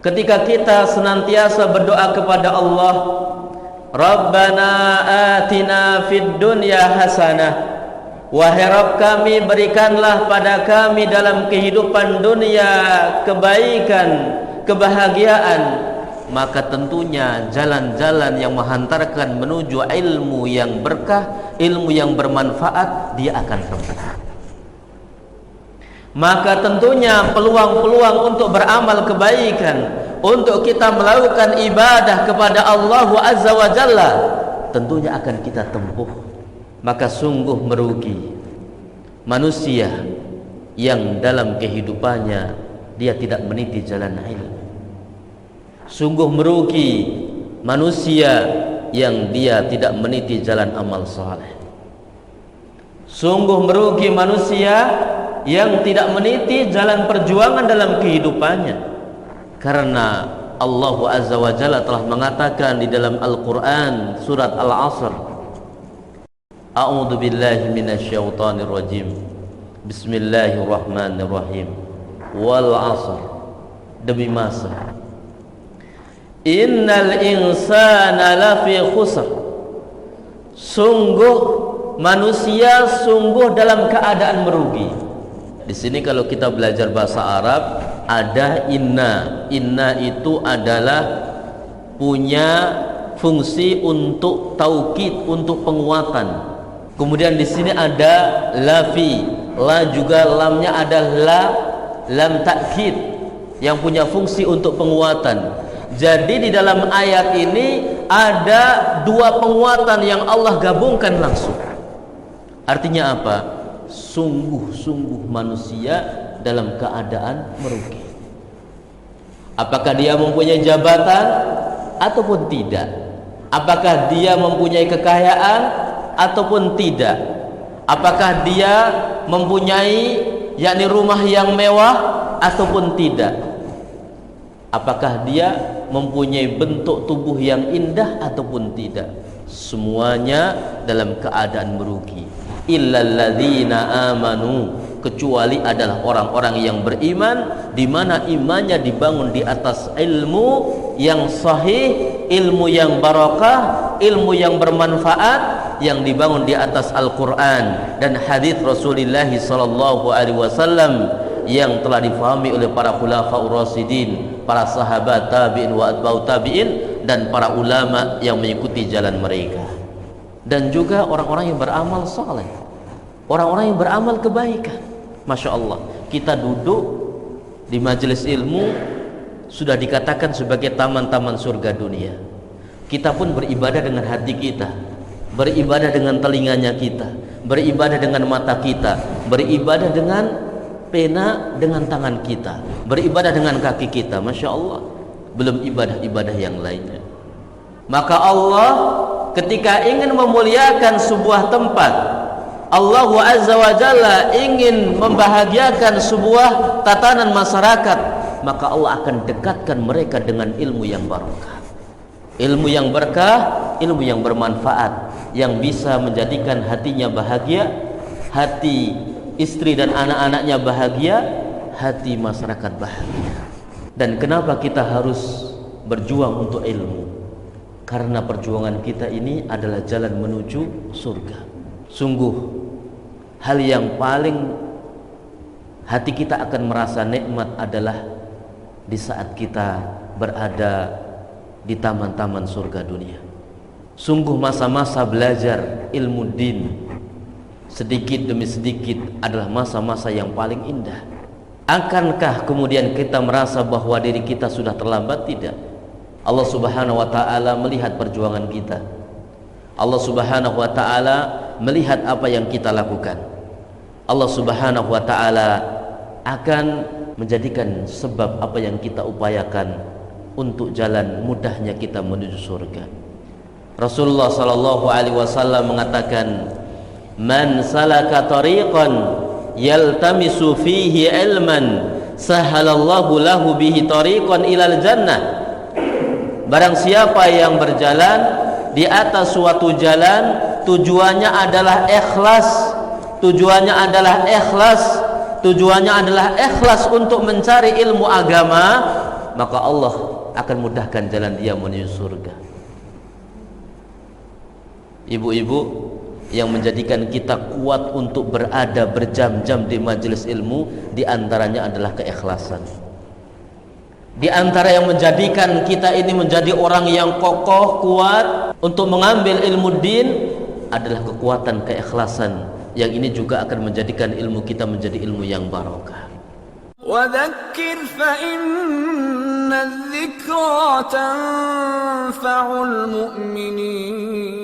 ketika kita senantiasa berdoa kepada Allah, Rabbana atina fid dunya hasanah, wahai Rabb kami, berikanlah pada kami dalam kehidupan dunia kebaikan, kebahagiaan. Maka tentunya jalan-jalan yang menghantarkan menuju ilmu yang berkah, ilmu yang bermanfaat, dia akan tempuh. Maka tentunya peluang-peluang untuk beramal kebaikan, untuk kita melakukan ibadah kepada Allah Azza wa Jalla, tentunya akan kita tempuh. Maka sungguh merugi manusia yang dalam kehidupannya dia tidak meniti jalan ilmu. Sungguh merugi manusia yang dia tidak meniti jalan amal saleh. Sungguh merugi manusia yang tidak meniti jalan perjuangan dalam kehidupannya. Karena Allah Azza wa Jalla telah mengatakan di dalam Al-Quran surat Al-Asr, A'udzu billahi minasyaitonir rajim. Bismillahirrahmanirrahim. Wal 'asr, demi masa. Innal insana lafi khusr. Sungguh manusia sungguh dalam keadaan merugi. Di sini kalau kita belajar bahasa Arab ada inna. Inna itu adalah punya fungsi untuk taukid, untuk penguatan. Kemudian di sini ada lafi. La juga lamnya adalah lam takkid yang punya fungsi untuk penguatan. Jadi di dalam ayat ini ada dua penguatan yang Allah gabungkan langsung. Artinya apa? Sungguh-sungguh manusia dalam keadaan merugi. Apakah dia mempunyai jabatan ataupun tidak? Apakah dia mempunyai kekayaan ataupun tidak? Apakah dia mempunyai yakni rumah yang mewah ataupun tidak? Apakah dia mempunyai bentuk tubuh yang indah ataupun tidak? Semuanya dalam keadaan merugi. Illalladzina amanu, kecuali adalah orang-orang yang beriman, di mana imannya dibangun di atas ilmu yang sahih, ilmu yang barakah, ilmu yang bermanfaat, yang dibangun di atas Al-Quran dan hadis Rasulullah sallallahu alaihi wasallam yang telah difahami oleh para khulafaur rasyidin, para sahabat tabi'in wa atba'ut tabi'in, dan para ulama yang mengikuti jalan mereka. Dan juga orang-orang yang beramal saleh, orang-orang yang beramal kebaikan. Masya Allah, kita duduk di majelis ilmu sudah dikatakan sebagai taman-taman surga dunia. Kita pun beribadah dengan hati kita, beribadah dengan telinganya kita, beribadah dengan mata kita, beribadah dengan pena dengan tangan kita, beribadah dengan kaki kita. Masya Allah, belum ibadah-ibadah yang lainnya. Maka Allah ketika ingin memuliakan sebuah tempat, Allah Azza wa Jalla ingin membahagiakan sebuah tatanan masyarakat, maka Allah akan dekatkan mereka dengan ilmu yang barakah, ilmu yang berkah, ilmu yang bermanfaat, yang bisa menjadikan hatinya bahagia, hati istri dan anak-anaknya bahagia, hati masyarakat bahagia. Dan kenapa kita harus berjuang untuk ilmu? Karena perjuangan kita ini adalah jalan menuju surga. Sungguh hal yang paling hati kita akan merasa nikmat adalah di saat kita berada di taman-taman surga dunia. Sungguh masa-masa belajar ilmu din sedikit demi sedikit adalah masa-masa yang paling indah. Akankah kemudian kita merasa bahwa diri kita sudah terlambat? Tidak. Allah Subhanahu wa ta'ala melihat perjuangan kita. Allah Subhanahu wa ta'ala melihat apa yang kita lakukan. Allah Subhanahu wa ta'ala akan menjadikan sebab apa yang kita upayakan untuk jalan mudahnya kita menuju surga. Rasulullah sallallahu alaihi wasallam mengatakan, "Man salaka tariqan yaltamisu fihi ilman, sahalallahu lahu bihi tariqan ilal jannah." Barang siapa yang berjalan di atas suatu jalan, tujuannya adalah ikhlas, tujuannya adalah ikhlas, tujuannya adalah ikhlas untuk mencari ilmu agama, maka Allah akan mudahkan jalan dia menuju surga. Ibu-ibu yang menjadikan kita kuat untuk berada berjam-jam di majelis ilmu, di antaranya adalah keikhlasan. Di antara yang menjadikan kita ini menjadi orang yang kokoh, kuat untuk mengambil ilmu din adalah kekuatan keikhlasan, yang ini juga akan menjadikan ilmu kita menjadi ilmu yang barokah. وذكر فإن الذكرى تنفع المؤمنين